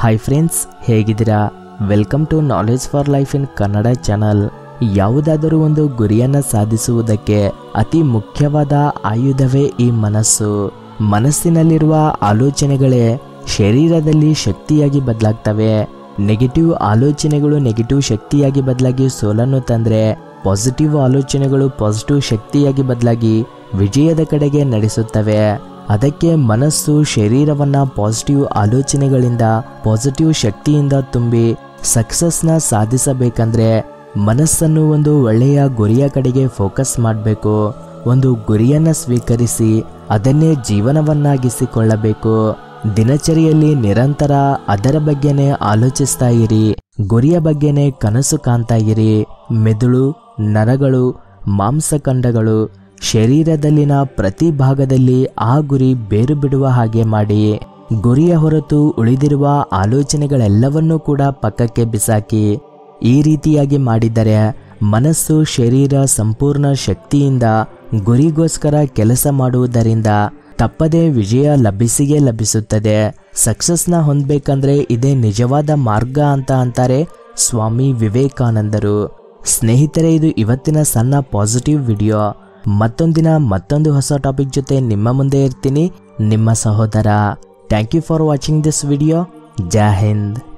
Hi friends, ಹೇಗಿದ್ದೀರಾ? Welcome to knowledge for life in Kannada channel. ಯಾವುದಾದರೂ ಒಂದು ಗುರಿಯನ್ನು ಸಾಧಿಸುವುದಕ್ಕೆ ಅತಿ ಮುಖ್ಯವಾದ ಆಯುಧವೇ ಈ ಮನಸ್ಸು. ಮನಸ್ಸಿನಲ್ಲಿರುವ ಆಲೋಚನೆಗಳೇ ಶರೀರದಲ್ಲಿ ಶಕ್ತಿಯಾಗಿ ಬದಲಾಗ್ತವೆ. ನೆಗೆಟಿವ್ ಆಲೋಚನೆಗಳು ನೆಗೆಟಿವ್ ಶಕ್ತಿಯಾಗಿ ಬದಲಾಗಿ ಸೋಲನ್ನು ತಂದ್ರೆ, ಪಾಸಿಟಿವ್ ಆಲೋಚನೆಗಳು ಪಾಸಿಟಿವ್ ಶಕ್ತಿಯಾಗಿ ಬದಲಾಗಿ ವಿಜಯದ ಕಡೆಗೆ ನಡೆಸುತ್ತವೆ. ಅದಕ್ಕೆ ಮನಸ್ಸು ಶರೀರವನ್ನ ಪಾಸಿಟಿವ್ ಆಲೋಚನೆಗಳಿಂದ ಪಾಸಿಟಿವ್ ಶಕ್ತಿಯಿಂದ ತುಂಬಿ ಸಕ್ಸಸ್ನ ಸಾಧಿಸಬೇಕಂದ್ರೆ ಮನಸ್ಸನ್ನು ಒಂದು ಒಳ್ಳೆಯ ಗುರಿಯ ಕಡೆಗೆ ಫೋಕಸ್ ಮಾಡಬೇಕು. ಒಂದು ಗುರಿಯನ್ನು ಸ್ವೀಕರಿಸಿ ಅದನ್ನೇ ಜೀವನವನ್ನಾಗಿಸಿಕೊಳ್ಳಬೇಕು. ದಿನಚರಿಯಲ್ಲಿ ನಿರಂತರ ಅದರ ಬಗ್ಗೆನೇ ಆಲೋಚಿಸ್ತಾ ಇರಿ. ಗುರಿಯ ಬಗ್ಗೆನೇ ಕನಸು ಕಾಣ್ತಾ ಇರಿ. ಮೆದುಳು, ನರಗಳು, ಮಾಂಸಖಂಡಗಳು, ಶರೀರದಲ್ಲಿನ ಪ್ರತಿ ಭಾಗದಲ್ಲಿ ಆ ಗುರಿ ಬೇರು ಬಿಡುವ ಹಾಗೆ ಮಾಡಿ. ಗುರಿಯ ಹೊರತು ಉಳಿದಿರುವ ಆಲೋಚನೆಗಳೆಲ್ಲವನ್ನೂ ಕೂಡ ಪಕ್ಕಕ್ಕೆ ಬಿಸಾಕಿ. ಈ ರೀತಿಯಾಗಿ ಮಾಡಿದರೆ ಮನಸ್ಸು, ಶರೀರ ಸಂಪೂರ್ಣ ಶಕ್ತಿಯಿಂದ ಗುರಿಗೋಸ್ಕರ ಕೆಲಸ ಮಾಡುವುದರಿಂದ ತಪ್ಪದೇ ವಿಜಯ ಲಭಿಸಿಯೇ ಲಭಿಸುತ್ತದೆ. ಸಕ್ಸಸ್ನ ಹೊಂದಬೇಕಂದ್ರೆ ಇದೇ ನಿಜವಾದ ಮಾರ್ಗ ಅಂತ ಅಂತಾರೆ ಸ್ವಾಮಿ ವಿವೇಕಾನಂದರು. ಸ್ನೇಹಿತರೆ, ಇದು ಇವತ್ತಿನ ಸಣ್ಣ ಪಾಸಿಟಿವ್ ವಿಡಿಯೋ. ಮತ್ತೊಂದಿನ ಮತ್ತೊಂದು ಹೊಸ ಟಾಪಿಕ್ ಜೊತೆ ನಿಮ್ಮ ಮುಂದೆ ಇರ್ತೀನಿ. ನಿಮ್ಮ ಸಹೋದರ. Thank you for watching this video. Jai Hind.